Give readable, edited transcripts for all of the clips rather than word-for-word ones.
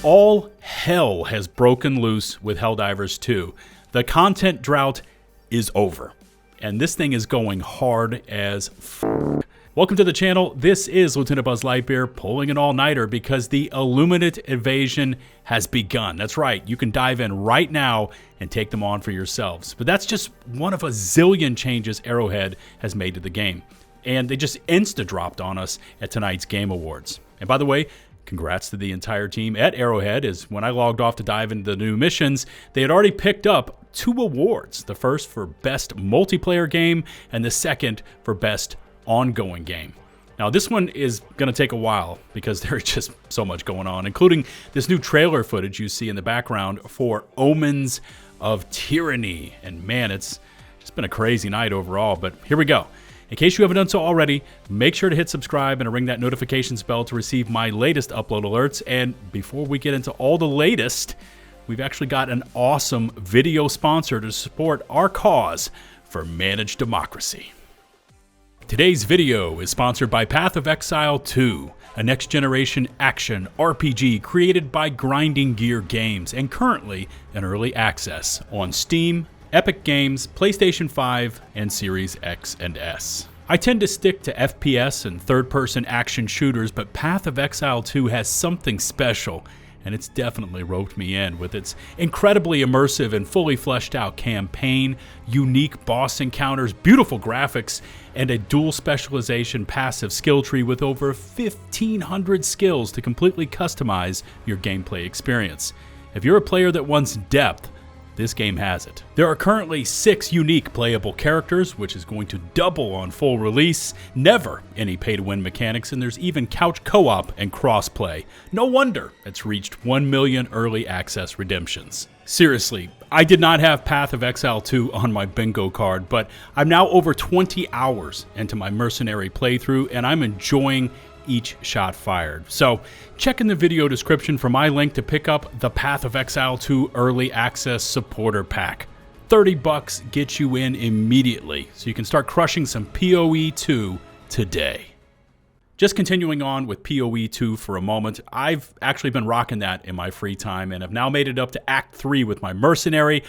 All hell has broken loose with Helldivers 2. The content drought is over, and this thing is going hard as f***. Welcome to the channel. This is LtBuzzLitebeer pulling an all-nighter because the Illuminate invasion has begun. That's right, you can dive in right now and take them on for yourselves. But that's just one of a zillion changes Arrowhead has made to the game. And they just insta-dropped on us at tonight's Game Awards. And by the way, congrats to the entire team at Arrowhead, as when I logged off to dive into the new missions, they had already picked up 2 awards. The first for Best Multiplayer Game, and the second for Best Ongoing Game. Now this one is going to take a while because there's just so much going on, including this new trailer footage you see in the background for Omens of Tyranny. And man, it's just been a crazy night overall, but here we go. In case you haven't done so already, make sure to hit subscribe and ring that notifications bell to receive my latest upload alerts. And before we get into all the latest, we've actually got an awesome video sponsor to support our cause for managed democracy. Today's video is sponsored by Path of Exile 2, a next-generation action RPG created by Grinding Gear Games and currently in early access on Steam, Epic Games, PlayStation 5, and Series X and S. I tend to stick to FPS and third-person action shooters, but Path of Exile 2 has something special, and it's definitely roped me in with its incredibly immersive and fully fleshed out campaign, unique boss encounters, beautiful graphics, and a dual specialization passive skill tree with over 1,500 skills to completely customize your gameplay experience. If you're a player that wants depth, this game has it. There are currently 6 unique playable characters, which is going to double on full release. Never any pay-to-win mechanics, and there's even couch co-op and cross-play. No wonder it's reached 1 million early access redemptions. Seriously, I did not have Path of Exile 2 on my bingo card, but I'm now over 20 hours into my mercenary playthrough, and I'm enjoying each shot fired. So check in the video description for my link to pick up the Path of Exile 2 Early Access Supporter Pack. $30 gets you in immediately, so you can start crushing some PoE 2 today. Just continuing on with PoE 2 for a moment, I've actually been rocking that in my free time and have now made it up to Act 3 with my mercenary.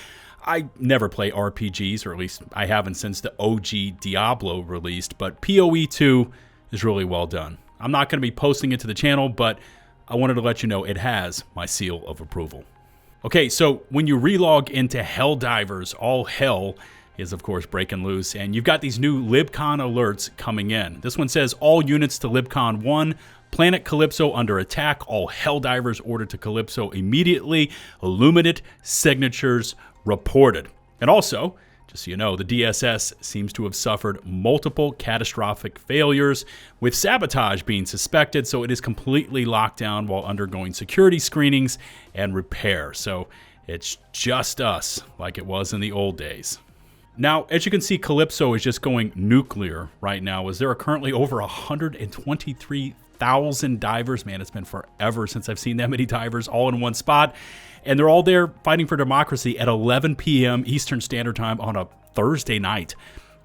I never play RPGs, or at least I haven't since the OG Diablo released, but PoE 2 is really well done. I'm not going to be posting it to the channel, but I wanted to let you know it has my seal of approval. Okay, so when you relog into Helldivers, all hell is of course breaking loose, and you've got these new LibCon alerts coming in. This one says all units to LibCon 1, Planet Calypso under attack, all Helldivers ordered to Calypso immediately, Illuminate signatures reported. And also, just so you know, the DSS seems to have suffered multiple catastrophic failures, with sabotage being suspected, so it is completely locked down while undergoing security screenings and repair. So it's just us, like it was in the old days. Now, as you can see, Calypso is just going nuclear right now, as there are currently over 123,000 divers. Man, it's been forever since I've seen that many divers all in one spot. And they're all there fighting for democracy at 11 p.m. Eastern Standard Time on a Thursday night,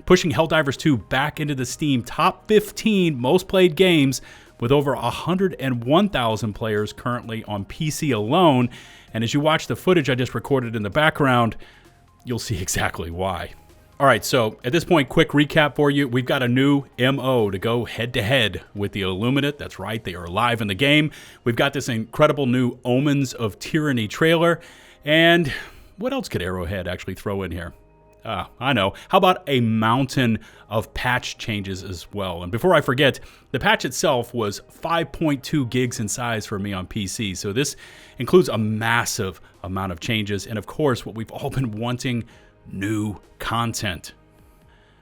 pushing Helldivers 2 back into the Steam top 15 most played games with over 101,000 players currently on PC alone. And as you watch the footage I just recorded in the background, you'll see exactly why. All right, so at this point, quick recap for you. We've got a new MO to go head-to-head with the Illuminate. That's right, they are live in the game. We've got this incredible new Omens of Tyranny trailer. And what else could Arrowhead actually throw in here? I know. How about a mountain of patch changes as well? And before I forget, the patch itself was 5.2 gigs in size for me on PC. So this includes a massive amount of changes. And of course, what we've all been wanting, new content.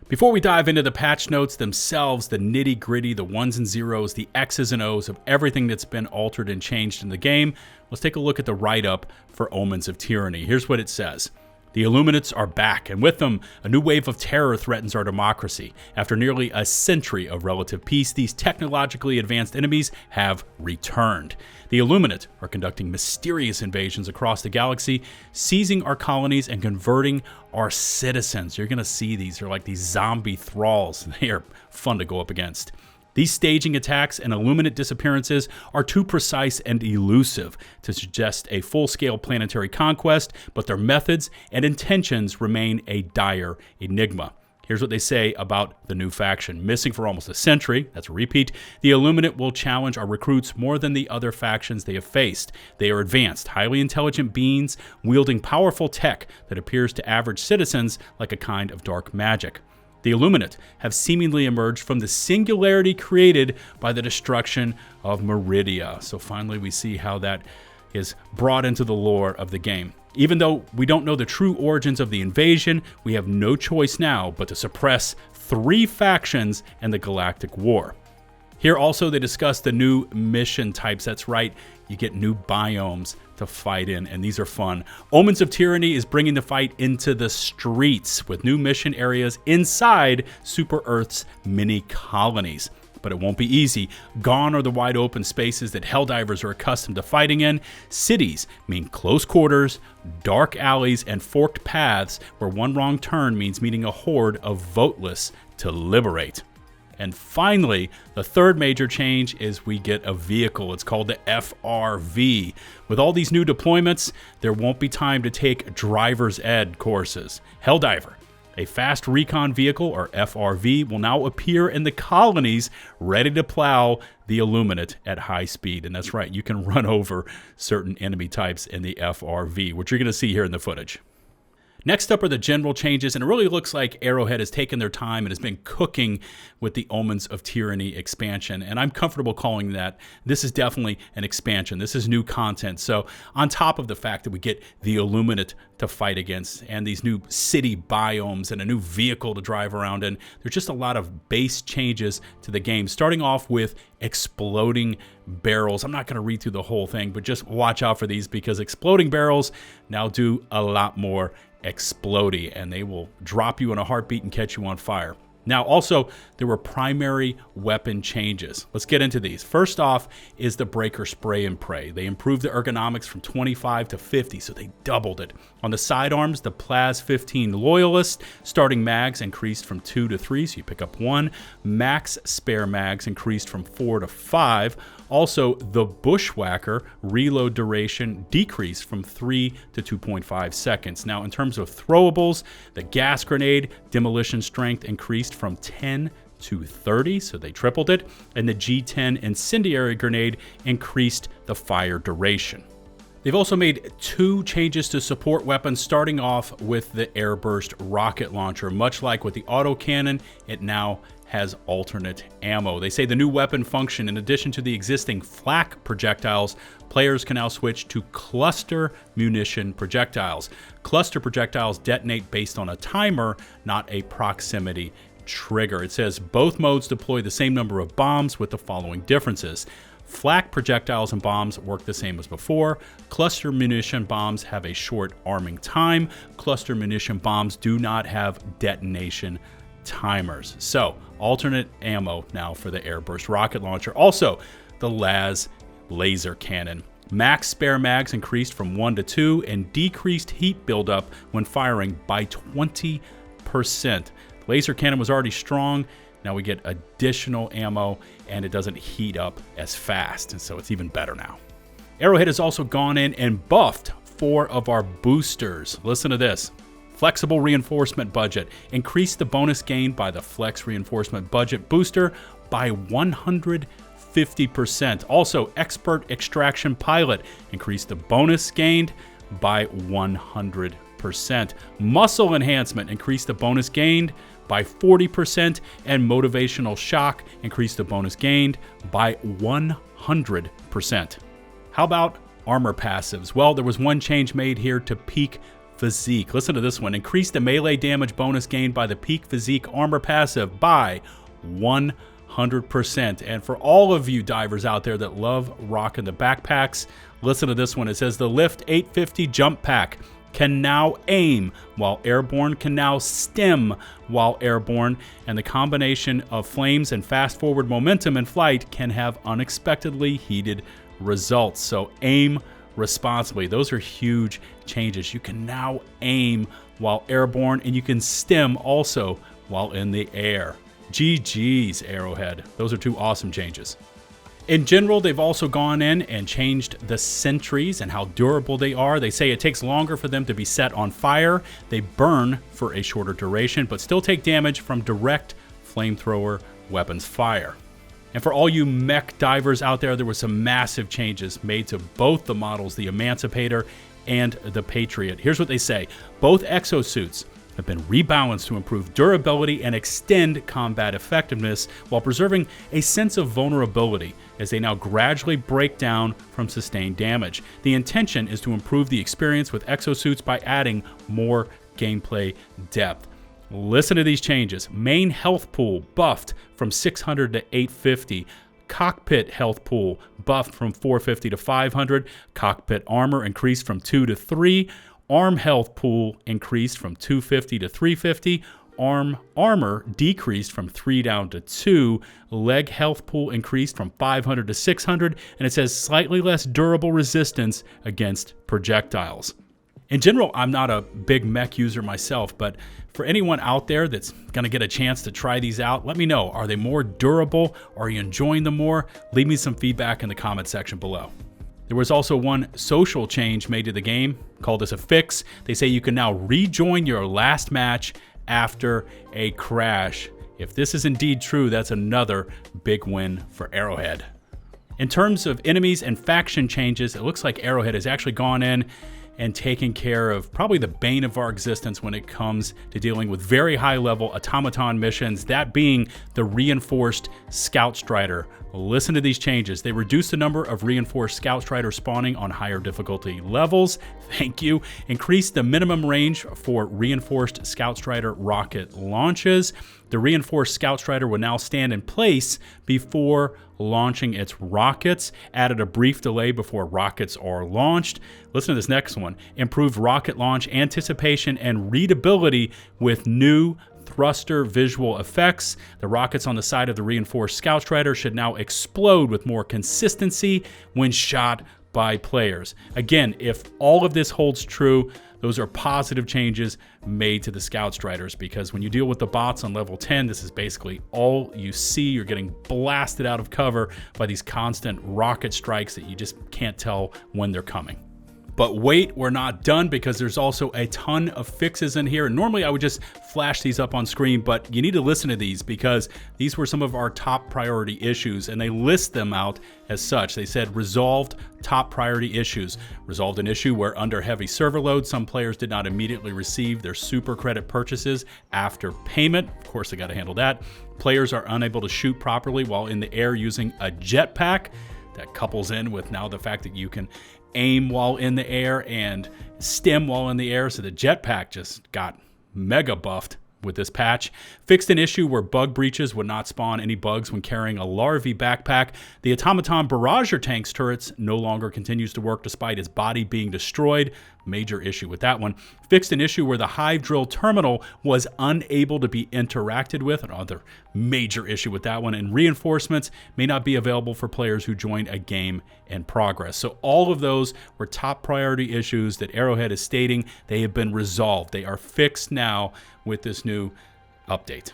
Before we dive into the patch notes themselves, the nitty-gritty, the ones and zeros, the X's and O's of everything that's been altered and changed in the game, let's take a look at the write-up for Omens of Tyranny. Here's what it says. The Illuminates are back, and with them, a new wave of terror threatens our democracy. After nearly a century of relative peace, these technologically advanced enemies have returned. The Illuminate are conducting mysterious invasions across the galaxy, seizing our colonies and converting our citizens. You're going to see these. They're like these zombie thralls. They are fun to go up against. These staging attacks and Illuminate disappearances are too precise and elusive to suggest a full-scale planetary conquest, but their methods and intentions remain a dire enigma. Here's what they say about the new faction. Missing for almost a century, that's a repeat, the Illuminate will challenge our recruits more than the other factions they have faced. They are advanced, highly intelligent beings wielding powerful tech that appears to average citizens like a kind of dark magic. The Illuminate have seemingly emerged from the singularity created by the destruction of Meridia. So finally we see how that is brought into the lore of the game. Even though we don't know the true origins of the invasion, we have no choice now but to suppress 3 factions and the Galactic War. Here also they discuss the new mission types. That's right, you get new biomes to fight in, and these are fun. Omens of Tyranny is bringing the fight into the streets with new mission areas inside Super Earth's mini colonies. But it won't be easy. Gone are the wide open spaces that Helldivers are accustomed to fighting in. Cities mean close quarters, dark alleys, and forked paths where one wrong turn means meeting a horde of voteless to liberate. And finally, the third major change is we get a vehicle. It's called the FRV. With all these new deployments, there won't be time to take driver's ed courses. Helldiver, a fast recon vehicle, or FRV, will now appear in the colonies ready to plow the Illuminate at high speed. And that's right, you can run over certain enemy types in the FRV, which you're going to see here in the footage. Next up are the general changes, and it really looks like Arrowhead has taken their time and has been cooking with the Omens of Tyranny expansion, and I'm comfortable calling that this is definitely an expansion. This is new content. So on top of the fact that we get the Illuminate to fight against and these new city biomes and a new vehicle to drive around in, there's just a lot of base changes to the game, starting off with exploding barrels. I'm not going to read through the whole thing, but just watch out for these because exploding barrels now do a lot more explodey, and they will drop you in a heartbeat and catch you on fire. Now, also, there were primary weapon changes. Let's get into these. First off is the Breaker Spray and Pray. They improved the ergonomics from 25 to 50, so they doubled it. On the sidearms, the Plaz 15 Loyalist starting mags increased from 2 to 3, so you pick up 1. Max spare mags increased from 4 to 5. Also, the Bushwhacker reload duration decreased from 3 to 2.5 seconds. Now, in terms of throwables, the gas grenade demolition strength increased from 10 to 30, so they tripled it, and the G10 incendiary grenade increased the fire duration. They've also made 2 changes to support weapons, starting off with the airburst rocket launcher. Much like with the autocannon, it now has alternate ammo. They say the new weapon function, in addition to the existing flak projectiles, players can now switch to cluster munition projectiles. Cluster projectiles detonate based on a timer, not a proximity trigger. It says both modes deploy the same number of bombs with the following differences. Flak projectiles and bombs work the same as before. Cluster munition bombs have a short arming time. Cluster munition bombs do not have detonation timers. So, alternate ammo now for the airburst rocket launcher. Also, the Laz laser cannon. Max spare mags increased from 1 to 2 and decreased heat buildup when firing by 20%. Laser cannon was already strong. Now we get additional ammo, and it doesn't heat up as fast, and so it's even better now. Arrowhead has also gone in and buffed 4 of our boosters. Listen to this. Flexible reinforcement budget. Increase the bonus gained by the flex reinforcement budget booster by 150%. Also, expert extraction pilot. Increase the bonus gained by 100%. Muscle enhancement. Increase the bonus gained by 40%, and motivational shock increased the bonus gained by 100%. How about armor passives? Well, there was one change made here to peak physique. Listen to this one. Increase the melee damage bonus gained by the peak physique armor passive by 100%. And for all of you divers out there that love rocking the backpacks, listen to this one. It says the Lift 850 jump pack can now aim while airborne, can now stem while airborne, and the combination of flames and fast forward momentum in flight can have unexpectedly heated results. So aim responsibly. Those are huge changes. You can now aim while airborne, and you can stem also while in the air. GG's, Arrowhead. Those are two awesome changes. In general, they've also gone in and changed the sentries and how durable they are. They say it takes longer for them to be set on fire. They burn for a shorter duration, but still take damage from direct flamethrower weapons fire. And for all you mech divers out there were some massive changes made to both the models, the Emancipator and the Patriot. Here's what they say. Both exosuits have been rebalanced to improve durability and extend combat effectiveness while preserving a sense of vulnerability as they now gradually break down from sustained damage. The intention is to improve the experience with exosuits by adding more gameplay depth. Listen to these changes. Main health pool buffed from 600 to 850. Cockpit health pool buffed from 450 to 500. Cockpit armor increased from 2 to 3. Arm health pool increased from 250 to 350. Armor decreased from 3 down to 2. Leg health pool increased from 500 to 600. And it says slightly less durable resistance against projectiles. In general, I'm not a big mech user myself, but for anyone out there that's going to get a chance to try these out, let me know. Are they more durable? Are you enjoying them more? Leave me some feedback in the comment section below. There was also one social change made to the game. Call this a fix. They say you can now rejoin your last match after a crash. If this is indeed true, that's another big win for Arrowhead. In terms of enemies and faction changes, it looks like Arrowhead has actually gone in and taking care of probably the bane of our existence when it comes to dealing with very high-level automaton missions, that being the reinforced Scout Strider. Listen to these changes. They reduced the number of reinforced Scout Strider spawning on higher difficulty levels. Thank you. Increased the minimum range for reinforced Scout Strider rocket launches. The reinforced Scout Strider will now stand in place before launching its rockets. Added a brief delay before rockets are launched. Listen to this next one. Improved rocket launch anticipation and readability with new thruster visual effects. The rockets on the side of the reinforced Scout Strider should now explode with more consistency when shot by players. Again, if all of this holds true, those are positive changes made to the Scout Striders, because when you deal with the bots on level 10, this is basically all you see. You're getting blasted out of cover by these constant rocket strikes that you just can't tell when they're coming. But wait, we're not done, because there's also a ton of fixes in here. And normally I would just flash these up on screen, but you need to listen to these because these were some of our top priority issues, and they list them out as such. They said resolved top priority issues. Resolved an issue where under heavy server load, some players did not immediately receive their super credit purchases after payment. Of course, they got to handle that. Players are unable to shoot properly while in the air using a jetpack. That couples in with now the fact that you can aim while in the air and stem while in the air, so the jetpack just got mega buffed with this patch. Fixed an issue where bug breaches would not spawn any bugs when carrying a larvae backpack. The Automaton Barrager tank's turrets no longer continues to work despite its body being destroyed. Major issue with that one. Fixed an issue where the Hive Drill terminal was unable to be interacted with. Another major issue with that one. And reinforcements may not be available for players who join a game in progress. So all of those were top priority issues that Arrowhead is stating they have been resolved. They are fixed now with this new update.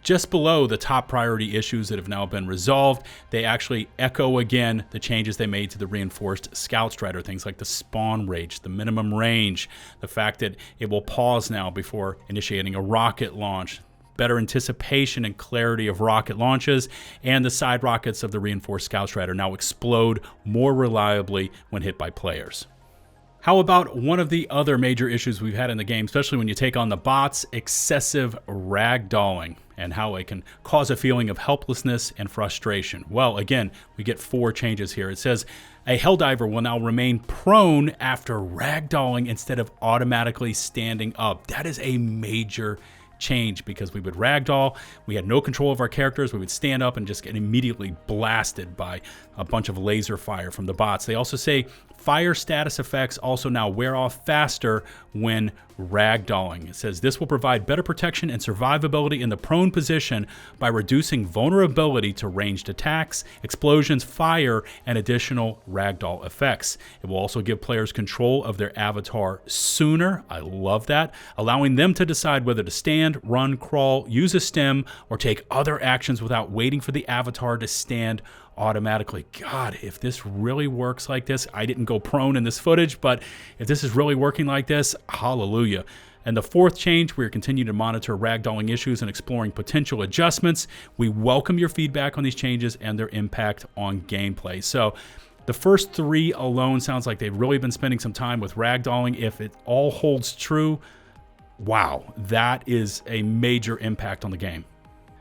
Just below the top priority issues that have now been resolved, they actually echo again the changes they made to the reinforced Scout Strider. Things like the spawn rate, the minimum range, the fact that it will pause now before initiating a rocket launch, better anticipation and clarity of rocket launches, and the side rockets of the reinforced Scout Strider now explode more reliably when hit by players. How about one of the other major issues we've had in the game, especially when you take on the bots, excessive ragdolling, and how it can cause a feeling of helplessness and frustration. Well, again, we get 4 changes here. It says a Helldiver will now remain prone after ragdolling instead of automatically standing up. That is a major change, because we would ragdoll, we had no control of our characters, we would stand up and just get immediately blasted by a bunch of laser fire from the bots. They also say fire status effects also now wear off faster when ragdolling. It says this will provide better protection and survivability in the prone position by reducing vulnerability to ranged attacks, explosions, fire, and additional ragdoll effects. It will also give players control of their avatar sooner. I love that, allowing them to decide whether to stand, stand, run, crawl, use a stem, or take other actions without waiting for the avatar to stand automatically. God, if this really works like this, I didn't go prone in this footage, but if this is really working like this, hallelujah. And the fourth change, we're continuing to monitor ragdolling issues and exploring potential adjustments. We welcome your feedback on these changes and their impact on gameplay. So the first three alone sounds like they've really been spending some time with ragdolling. If it all holds true, wow, that is a major impact on the game.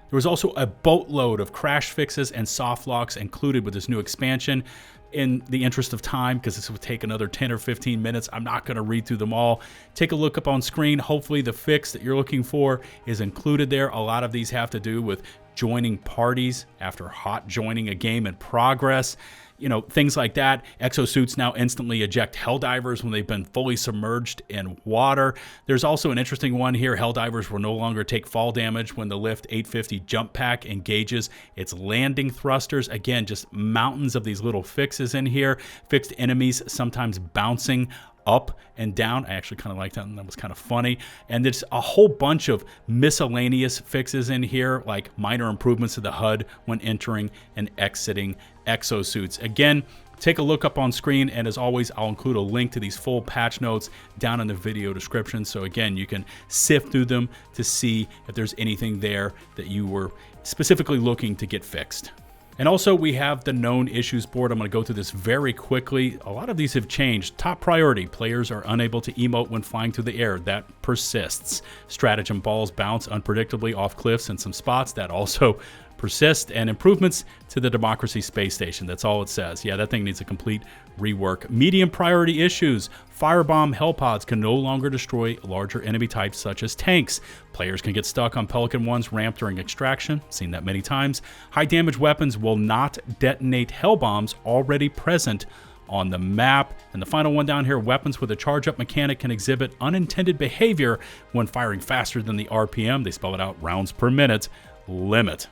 There was also a boatload of crash fixes and soft locks included with this new expansion. In the interest of time, because this would take another 10 or 15 minutes, I'm not going to read through them all. Take a look up on screen. Hopefully the fix that you're looking for is included there. A lot of these have to do with joining parties after hot joining a game in progress. You know, things like that. Exosuits now instantly eject Helldivers when they've been fully submerged in water. There's also an interesting one here. Helldivers will no longer take fall damage when the Lift 850 jump pack engages its landing thrusters. Again, just mountains of these little fixes in here. Fixed enemies sometimes bouncing up and down. I actually kind of liked that, and that was kind of funny. And there's a whole bunch of miscellaneous fixes in here, like minor improvements to the HUD when entering and exiting exosuits. Again, take a look up on screen, and as always, I'll include a link to these full patch notes down in the video description. So again, you can sift through them to see if there's anything there that you were specifically looking to get fixed. And also, we have the known issues board. I'm going to go through this very quickly. A lot of these have changed. Top priority, players are unable to emote when flying through the air. That persists. Stratagem balls bounce unpredictably off cliffs in some spots. That also persist. And improvements to the Democracy Space Station. That's all it says. Yeah, that thing needs a complete rework. Medium priority issues. Firebomb hellpods can no longer destroy larger enemy types such as tanks. Players can get stuck on Pelican 1's ramp during extraction. Seen that many times. High damage weapons will not detonate hell bombs already present on the map. And the final one down here, weapons with a charge up mechanic can exhibit unintended behavior when firing faster than the RPM. They spell it out, rounds per minute limit.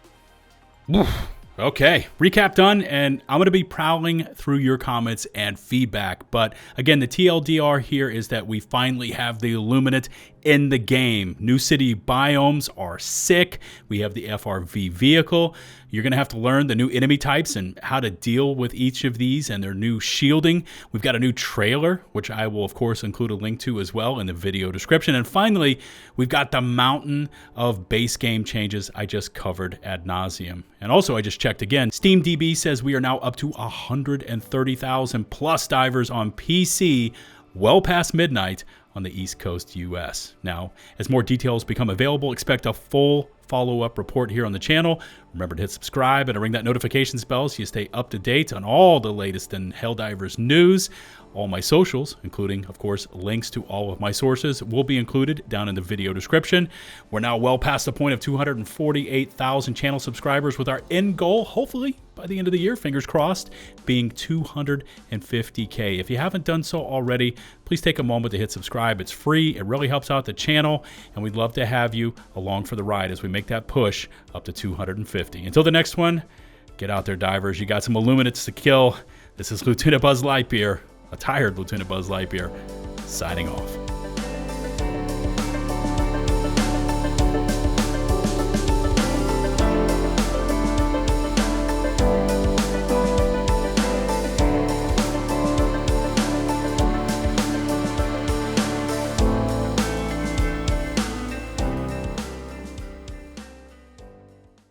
Okay, recap done, and I'm going to be prowling through your comments and feedback. But again, the TLDR here is that we finally have the Illuminate in the game. New city biomes are sick. We have the FRV vehicle. You're going to have to learn the new enemy types and how to deal with each of these and their new shielding. We've got a new trailer, which I will, of course, include a link to as well in the video description. And finally, we've got the mountain of base game changes I just covered ad nauseum. And also, I just checked again. SteamDB says we are now up to 130,000 plus divers on PC, well past midnight on the East Coast US. Now, as more details become available, expect a full follow-up report here on the channel. Remember to hit subscribe and to ring that notifications bell so you stay up to date on all the latest in Helldivers news. All my socials, including, of course, links to all of my sources, will be included down in the video description. We're now well past the point of 248,000 channel subscribers, with our end goal, hopefully, by the end of the year, fingers crossed, being 250K. If you haven't done so already, please take a moment to hit subscribe. It's free. It really helps out the channel, and we'd love to have you along for the ride as we make that push up to 250. Until the next one, get out there, divers. You got some Illuminates to kill. This is LtBuzzLitebeer, a tired LtBuzzLitebeer, signing off.